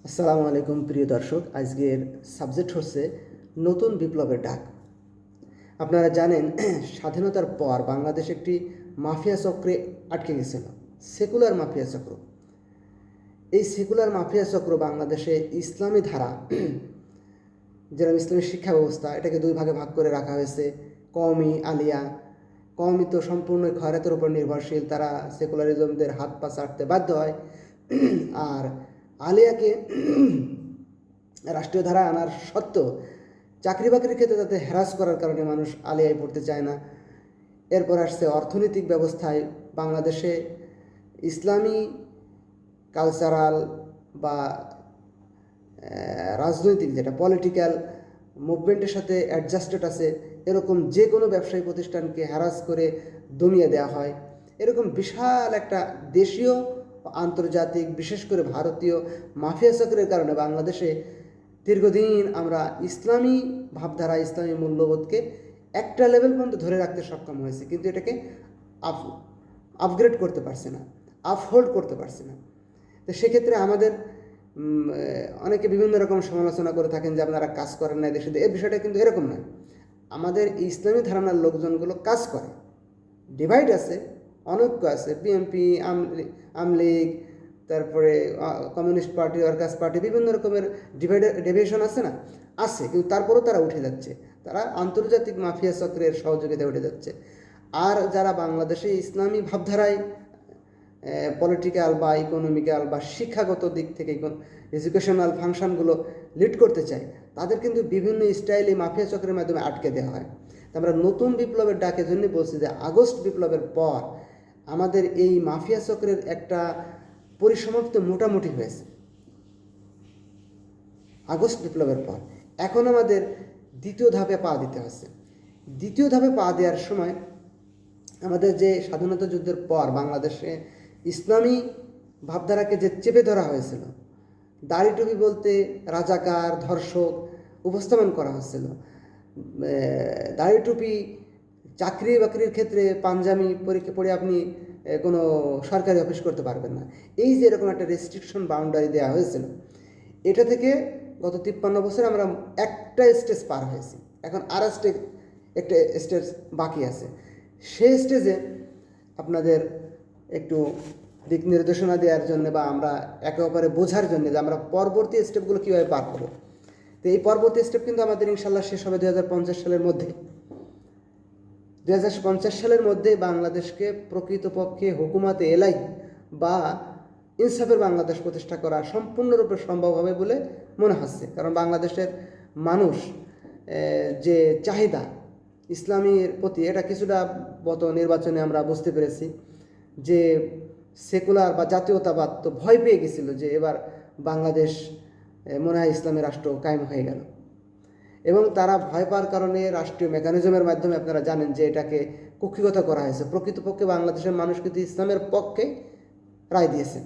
আসসালামু আলাইকুম প্রিয় দর্শক। আজকের সাবজেক্ট হচ্ছে নতুন বিপ্লবের ডাক। আপনারা জানেন স্বাধীনতার পর বাংলাদেশ একটি মাফিয়া চক্রে আটকে গেছিল, সেকুলার মাফিয়া চক্র। এই সেকুলার মাফিয়া চক্র বাংলাদেশে ইসলামী ধারা, যেরকম ইসলামী শিক্ষা ব্যবস্থা, এটাকে দুই ভাগে ভাগ করে রাখা হয়েছে। কওমি, আলিয়া। কওমি তো সম্পূর্ণ খয়রাতের উপর নির্ভরশীল, তারা সেকুলারিজমদের হাত পা চাটতে বাধ্য হয়। আর আলিয়াকে রাষ্ট্রীয় ধারায় আনার সত্ত্বেও চাকরি বাকরির ক্ষেত্রে তাদের হ্যারাস করার কারণে মানুষ আলিয়ায় পড়তে চায় না। এরপর আসছে অর্থনৈতিক ব্যবস্থায় বাংলাদেশে ইসলামী কালচারাল বা রাজনৈতিক, যেটা পলিটিক্যাল মুভমেন্টের সাথে অ্যাডজাস্টেড আছে, এরকম যে কোনো ব্যবসায়ী প্রতিষ্ঠানকে হ্যারাস করে দমিয়ে দেওয়া হয়। এরকম বিশাল একটা দেশীয় আন্তর্জাতিক, বিশেষ করে ভারতীয় মাফিয়া চক্রের কারণে বাংলাদেশে দীর্ঘদিন আমরা ইসলামী ভাবধারা, ইসলামী মূল্যবোধকে একটা লেভেল পর্যন্ত ধরে রাখতে সক্ষম হয়েছে, কিন্তু এটাকে আপগ্রেড করতে পারছে না, আপহোল্ড করতে পারছে না। তো সেক্ষেত্রে আমাদের অনেকে বিভিন্ন রকম সমালোচনা করে থাকেন যে আপনারা কাজ করেন না দেশে। এই বিষয়টা কিন্তু এরকম নয়। আমাদের ইসলামী ধারণার লোকজনগুলো কাজ করে, ডিভাইড আছে, অনৈক্য আছে। বিএনপি, আমলীগ, তারপরে কমিউনিস্ট পার্টি, ওয়ার্কার্স পার্টি, বিভিন্ন রকমের ডেভিয়েশন আছে না, আছে, কিন্তু তারপরেও তারা উঠে যাচ্ছে। তারা আন্তর্জাতিক মাফিয়া চক্রের সহযোগিতায় উঠে যাচ্ছে। আর যারা বাংলাদেশে ইসলামী ভাবধারায় পলিটিক্যাল বা ইকোনমিক্যাল বা শিক্ষাগত দিক থেকে এডুকেশনাল ফাংশনগুলো লিড করতে চায়, তাদের কিন্তু বিভিন্ন স্টাইলে মাফিয়া চক্রের মাধ্যমে আটকে দেওয়া হয়। আমরা নতুন বিপ্লবের ডাকের জন্য বলছি যে আগস্ট বিপ্লবের পর আমাদের এই মাফিয়া চক্রের একটা পরিসমাপ্তি মোটামুটি হয়েছে। আগস্ট বিপ্লবের পর এখন আমাদের দ্বিতীয় ধাপে পা দিতে হচ্ছে। দ্বিতীয় ধাপে পা দেওয়ার সময় আমাদের যে স্বাধীনতা যুদ্ধের পর বাংলাদেশে ইসলামী ভাবধারাকে যে চেপে ধরা হয়েছিল, দাড়ি টুপি বলতে রাজাকার, ধর্ষক উপস্থাপন করা হচ্ছিল। দাড়ি টুপি, চাকরি বাকরির ক্ষেত্রে পাঞ্জাবি পরে আপনি কোনো সরকারি অফিস করতে পারবেন না, এই যে এরকম একটা রেস্ট্রিকশন বাউন্ডারি দেওয়া হয়েছিল, এটা থেকে গত 53 বছরে আমরা একটা স্টেজ পার হয়েছি। এখন আর একটা স্টেজ বাকি আছে। সেই স্টেজে আপনাদের একটু দিক নির্দেশনা দেওয়ার জন্য বা আমরা একে অপরে বোঝার জন্য যে আমরা পরবর্তী স্টেপগুলো কীভাবে পার করব। তো এই পরবর্তী স্টেপ কিন্তু আমাদের ইনশাল্লাহ শেষ হবে 2050 সালের মধ্যে। 2050 সালের মধ্যে বাংলাদেশকে প্রকৃতপক্ষে হুকুমাতে এলাই বা ইনসাফের বাংলাদেশ প্রতিষ্ঠা করা সম্পূর্ণরূপে সম্ভব হবে বলে মনে হচ্ছে। কারণ বাংলাদেশের মানুষ যে চাহিদা ইসলামের প্রতি, এটা কিছুটা গত নির্বাচনে আমরা বুঝতে পেরেছি যে সেকুলার বা জাতীয়তাবাদ তো ভয় পেয়ে গেছিল যে এবার বাংলাদেশ মনে হয় ইসলামী রাষ্ট্র কায়েম হয়ে গেল, এবং তারা ভয় পাওয়ার কারণে রাষ্ট্রীয় মেকানিজমের মাধ্যমে আপনারা জানেন যে এটাকে কক্ষিগত করা হয়েছে। প্রকৃতপক্ষে বাংলাদেশের মানুষ কিন্তু ইসলামের পক্ষে রায় দিয়েছে।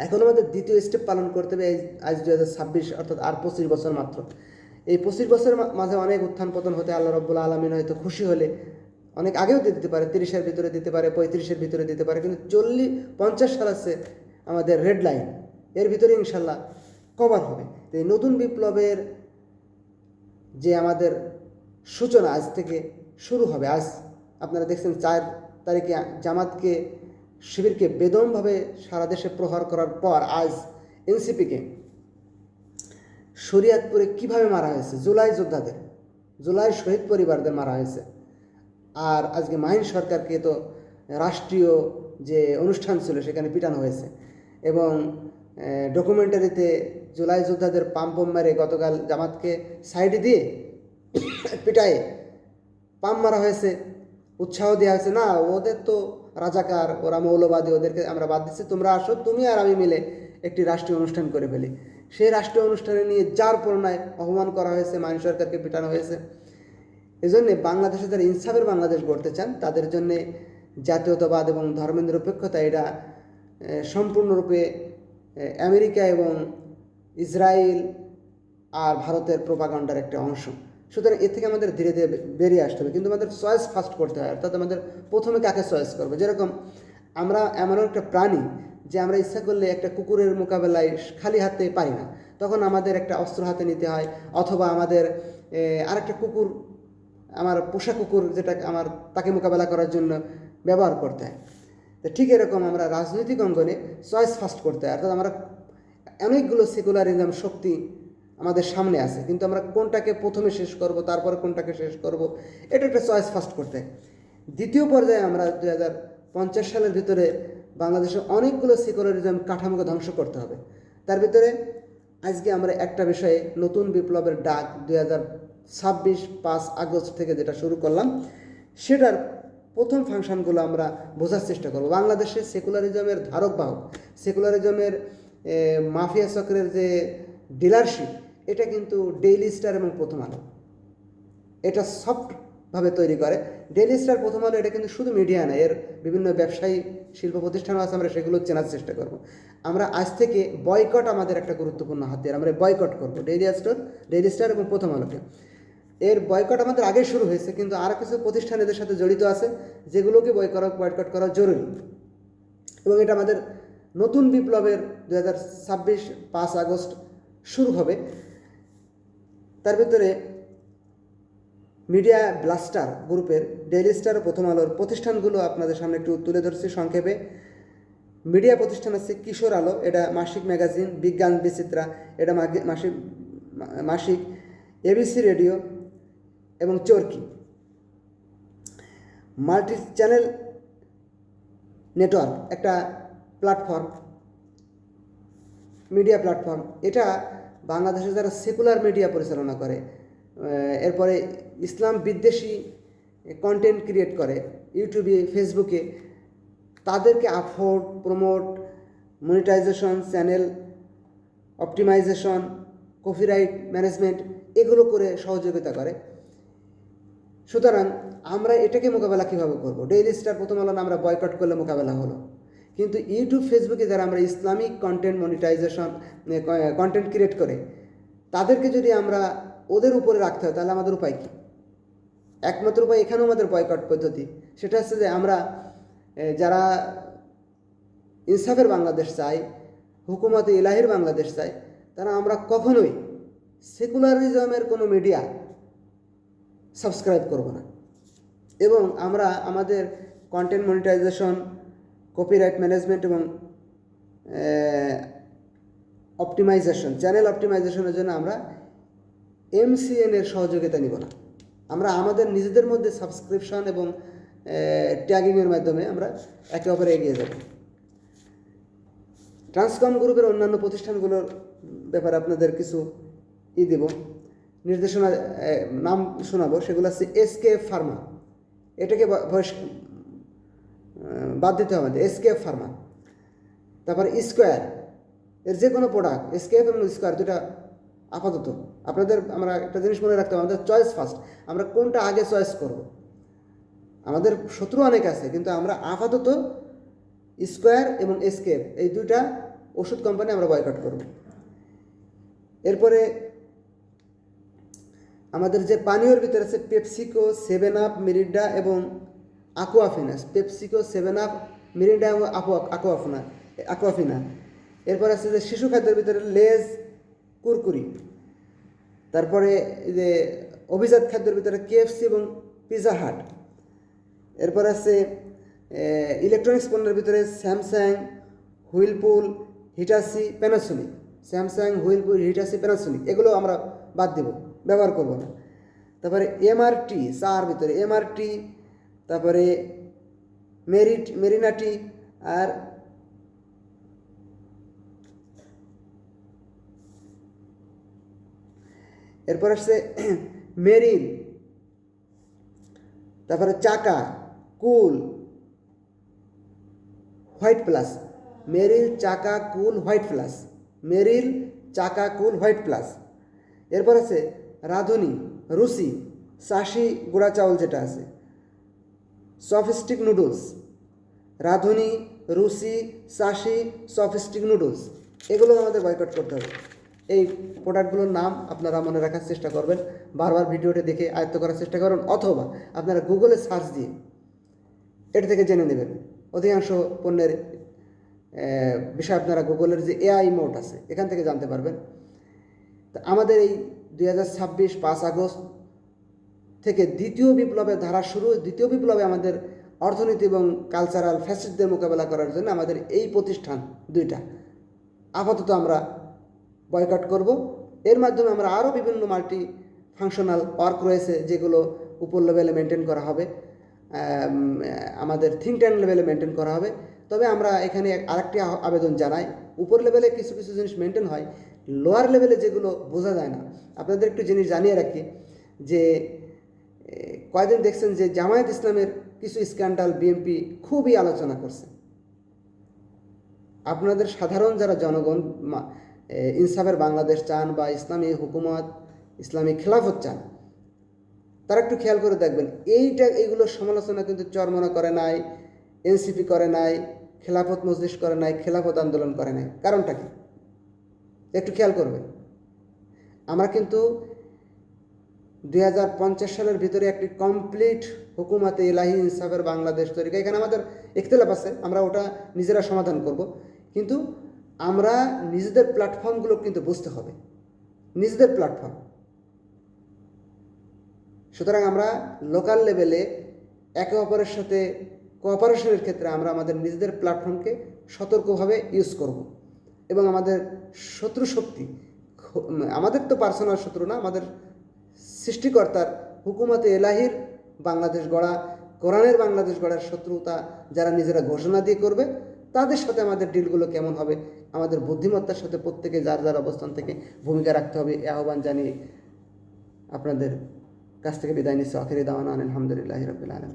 এখন আমাদের দ্বিতীয় স্টেপ পালন করতে হবে। আজ 2026, অর্থাৎ আর 25 বছর মাত্র। এই 25 বছরের মাঝে অনেক উত্থান পতন হতে আল্লাহ রাব্বুল আলামিন হয়তো খুশি হলে অনেক আগেও দিতে পারে, 30-এর ভিতরে দিতে পারে, 35-এর ভিতরে দিতে পারে, কিন্তু 40-50 সাল আছে আমাদের রেড লাইন, এর ভিতরে ইনশাল্লাহ কভার হবে। তো এই নতুন বিপ্লবের যে আমাদের সূচনা আজ থেকে শুরু হবে। আজ আপনারা দেখছেন 4 তারিখে জামাতকে, শিবিরকে বেদমভাবে সারা দেশে প্রহার করার পর আজ এনসিপিকে শরীয়তপুরে কিভাবে মারা হয়েছে, জুলাই যোদ্ধাদের, জুলাই শহীদ পরিবারদের মারা হয়েছে। আর আজকে মাহিন সরকারকে তো রাষ্ট্রীয় যে অনুষ্ঠান ছিল সেখানে পিটানো হয়েছে, এবং ডকুমেন্টারিতে জুলাই যোদ্ধাদের পাম্প মেরে গতকাল জামাতকে সাইডে দিয়ে পিটায়ে পাম্প মারা হয়েছে, উৎসাহ দেওয়া হয়েছে, না ওদের তো রাজাকার, ওরা মৌলবাদী, ওদেরকে আমরা বাদ দিচ্ছি, তোমরা আসো, তুমি আর আমি মিলে একটি রাষ্ট্রীয় অনুষ্ঠান করে ফেলি। সেই রাষ্ট্রীয় অনুষ্ঠানে নিয়ে যার পরনায় অপমান করা হয়েছে, মাহিন সরকারকে পিটানো হয়েছে। এই জন্যে বাংলাদেশে যারা ইনসাফের বাংলাদেশ গড়তে চান তাদের জন্যে জাতীয়তাবাদ এবং ধর্মনিরপেক্ষতা, এটা সম্পূর্ণরূপে আমেরিকা এবং ইসরায়েল আর ভারতের প্রোপাগান্ডার একটা অংশ। সুতরাং এর থেকে আমাদের ধীরে ধীরে বেরিয়ে আসতে হবে, কিন্তু আমাদের চয়েস ফার্স্ট করতে হয়। অর্থাৎ আমাদের প্রথমে কাকে চয়েস করবো। যেরকম আমরা এমন একটা প্রাণী যে আমরা ইচ্ছা করলে একটা কুকুরের মোকাবেলায় খালি হাতে পারি না, তখন আমাদের একটা অস্ত্র হাতে নিতে হয়, অথবা আমাদের আরেকটা কুকুর, আমার পোষা কুকুর যেটা আমার, তাকে মোকাবেলা করার জন্য ব্যবহার করতে হয়। তো ঠিক এরকম আমরা রাজনৈতিক অঙ্গনে চয়েস ফার্স্ট করতে হয়, অর্থাৎ আমরা অনেকগুলো সেকুলারিজম শক্তি আমাদের সামনে আছে, কিন্তু আমরা কোনটাকে প্রথমে শেষ করব, তারপরে কোনটাকে শেষ করব, এটা একটা চয়েস ফার্স্ট করতে হয়। দ্বিতীয় পর্যায়ে আমরা 2050 সালের ভিতরে বাংলাদেশের অনেকগুলো সেকুলারিজম কাঠামোকে ধ্বংস করতে হবে। তার ভিতরে আজকে আমরা একটা বিষয়ে নতুন বিপ্লবের ডাক 2026 5 আগস্ট থেকে যেটা শুরু করলাম, সেটার প্রথম ফাংশনগুলো আমরা বোঝার চেষ্টা করব। বাংলাদেশে সেকুলারিজমের ধারক বাহক, সেকুলারিজমের মাফিয়া চক্রের যে ডিলারশিপ, এটা কিন্তু ডেইলি স্টার এবং প্রথম আলো, এটা সফটভাবে তৈরি করে। ডেইলি স্টার, প্রথম আলো, এটা কিন্তু শুধু মিডিয়া না, এর বিভিন্ন ব্যবসায়ী শিল্প প্রতিষ্ঠানও আছে, আমরা সেগুলো চেনার চেষ্টা করব। আমরা আজ থেকে বয়কট আমাদের একটা গুরুত্বপূর্ণ হাতিয়ার, আমরা বয়কট করব ডেইলি স্টার এবং প্রথম আলোকে। এর বয়কট আমাদের আগে শুরু হয়েছে, কিন্তু আরও কিছু প্রতিষ্ঠান এদের সাথে জড়িত আছে, যেগুলোকে বয়কট করা জরুরি। এবং এটা আমাদের নতুন বিপ্লবের 2026 5 আগস্ট শুরু হবে। তার ভিতরে মিডিয়া ব্লাস্টার গ্রুপের ডেইলি স্টার ও প্রথম আলোর প্রতিষ্ঠানগুলো আপনাদের সামনে একটু তুলে ধরছি সংক্ষেপে। মিডিয়া প্রতিষ্ঠান আছে কিশোর আলো, এটা মাসিক ম্যাগাজিন, বিজ্ঞান বিচিত্রা, এটা মাসিক, এবিসি রেডিও এবং চরকি। মাল্টি চ্যানেল নেটওয়ার্ক একটা প্ল্যাটফর্ম, মিডিয়া প্ল্যাটফর্ম, এটা বাংলাদেশে যারা সেকুলার মিডিয়া পরিচালনা করে, এরপরে ইসলাম বিদ্বেষী কন্টেন্ট ক্রিয়েট করে ইউটিউবে, ফেসবুকে, তাদেরকে afford, promote, monetization, channel optimization, copyright management, এগুলো করে সহযোগিতা করে। সুতরাং আমরা এটাকে মোকাবেলা কীভাবে করব? ডেইলি স্টার, প্রথম আলো আমরা বয়কট করলে মোকাবেলা হলো, কিন্তু ইউটিউব, ফেসবুকে যারা আমরা Islamic content monetization, content create করে, তাদেরকে যদি আমরা ওদের উপরে রাখতে হয়, তাহলে আমাদের উপায় কী? একমাত্র উপায় এখানেও আমাদের বয়কট পদ্ধতি, সেটা হচ্ছে যে আমরা যারা ইনসাফের বাংলাদেশ চাই, হুকুমতে ইলাহির বাংলাদেশ চাই, তারা আমরা কখনোই সেকুলারিজমের কোনো মিডিয়া সাবস্ক্রাইব করব না। এবং আমরা আমাদের কন্টেন্ট মনিটাইজেশন, কপিরাইট ম্যানেজমেন্ট এবং অপটিমাইজেশন, চ্যানেল অপটিমাইজেশনের জন্য আমরা MCN এর সহযোগিতা নিব না। আমরা আমাদের নিজেদের মধ্যে সাবস্ক্রিপশন এবং ট্যাগিংয়ের মাধ্যমে আমরা একে অপরে এগিয়ে যাব। ট্রান্সকম গ্রুপের অন্যান্য প্রতিষ্ঠানগুলোর ব্যাপারে আপনাদের কিছু দেব, নির্দেশনা, নাম শোনাবো। সেগুলো হচ্ছে SKF ফার্মা, এটাকে বাদ দিতে হবে, SKF ফার্মা। তারপরে স্কোয়ার, এর যে কোনো প্রোডাক্ট, SKF এবং স্কোয়ার দুটা আপাতত আপনাদের, আমরা একটা জিনিস মনে রাখতে হবে, আমাদের চয়েস ফার্স্ট, আমরা কোনটা আগে চয়েস করব। আমাদের শত্রু অনেক আছে, কিন্তু আমরা আপাতত স্কোয়ার এবং SKF, এই দুইটা ওষুধ কোম্পানি আমরা বয়কট করব। এরপরে আমাদের যে পানীয়র ভিতরে আছে পেপসিকো, 7 আপ, মিরিন্ডা এবং aquafina, পেপসিকো, 7 আপ, মিরিন্ডা এবং aquafina। এরপর আছে যে শিশু খাদ্যের ভিতরে লেজ, কুরকুরি। তারপরে যে অভিজাত খাদ্যের ভিতরে KFC এবং পিৎজা হাট। এরপর আছে ইলেকট্রনিক্স পণ্যের ভিতরে Samsung, Whirlpool, Hitachi, Panasonic. Samsung, Whirlpool, Hitachi, Panasonic, এগুলো আমরা বাদ দেব, ব্যবহার করব না। তারপরে MRT, চার ভিতরে MRT, তারপরে মেরিনাটি, আর এরপর আসছে মেরিল, তারপরে চাকা, কুল, হোয়াইট প্লাস। মেরিল, চাকা, কুল, হোয়াইট প্লাস। মেরিল, চাকা, কুল, হোয়াইট প্লাস। এরপর আছে রাঁধুনি, রুচি, চাষি গুঁড়া চাউল যেটা আছে, সফিস্টিক নুডলস। রাঁধুনি, রুচি, চাষি, সফিস্টিক নুডলস, এগুলো আমাদের বয়কট করতে হবে। এই প্রোডাক্টগুলোর নাম আপনারা মনে রাখার চেষ্টা করবেন, বারবার ভিডিওটি দেখে আয়ত্ত করার চেষ্টা করুন, অথবা আপনারা গুগলে সার্চ দিয়ে এটা থেকে জেনে নেবেন। অধিকাংশ পণ্যের বিষয় আপনারা গুগলের যে এআই মোড আছে এখান থেকে জানতে পারবেন। তা আমাদের এই 2026 5 আগস্ট থেকে দ্বিতীয় বিপ্লবের ধারা শুরু। দ্বিতীয় বিপ্লবে আমাদের অর্থনীতি এবং কালচারাল ফ্যাসিস্টদের মোকাবেলা করার জন্য আমাদের এই প্রতিষ্ঠান দুইটা আপাতত আমরা বয়কট করব। এর মাধ্যমে আমরা আরও বিভিন্ন মাল্টি ফাংশনাল ওয়ার্ক রয়েছে যেগুলো উপর লেভেলে মেনটেন করা হবে, আমাদের থিঙ্ক ট্যাঙ্ক লেভেলে মেনটেন করা হবে। তবে আমরা এখানে আরেকটি আবেদন জানাই, উপর লেভেলে কিছু কিছু জিনিস মেনটেন হয়, লোয়ার লেভেলে যেগুলো বোঝা যায় না। আপনাদের একটু জিনিস জানিয়ে রাখি যে কয়েকদিন দেখছেন যে জামায়াত ইসলামের কিছু স্ক্যান্ডাল বিএনপি খুবই আলোচনা করছে। আপনাদের সাধারণ যারা জনগণ ইনসাফের বাংলাদেশ চান বা ইসলামী হুকুমত, ইসলামী খেলাফত চান, তারা একটু খেয়াল করে দেখবেন এইগুলোর সমালোচনা কিন্তু চরমনা করে নাই, এনসিপি করে নাই, খেলাফত মজলিস করে নাই, খেলাফত আন্দোলন করে নাই। কারণটা কি একটু খেয়াল করবেন। আমরা কিন্তু 2050 সালের ভিতরে একটি কমপ্লিট হুকুমাতে ইলাহি ইনসাফের বাংলাদেশ তৈরি। এখানে আমাদের ইখতিলাফ আছে, আমরা ওটা নিজেরা সমাধান করব, কিন্তু আমরা নিজেদের প্ল্যাটফর্মগুলো কিন্তু বুঝতে হবে, নিজেদের প্ল্যাটফর্ম। সুতরাং আমরা লোকাল লেভেলে একে অপরের সাথে কোঅপারেশনের ক্ষেত্রে আমরা আমাদের নিজেদের প্ল্যাটফর্মকে সতর্কভাবে ইউজ করব এবং আমাদের শত্রু শক্তি, আমাদের তো পার্সোনাল শত্রু না, আমাদের সৃষ্টিকর্তার হুকুমতে এলাহির বাংলাদেশ গড়া, কোরআনের বাংলাদেশ গড়ার শত্রুতা যারা নিজেরা ঘোষণা দিয়ে করবে, তাদের সাথে আমাদের ডিলগুলো কেমন হবে, আমাদের বুদ্ধিমত্তার সাথে প্রত্যেকে যার যার অবস্থান থেকে ভূমিকা রাখতে হবে। এ আহ্বান জানিয়ে আপনাদের কাছ থেকে বিদায় নিচ্ছি। আখিরি দাওয়ানা আলহামদুলিল্লাহি রাব্বিল আলামিন।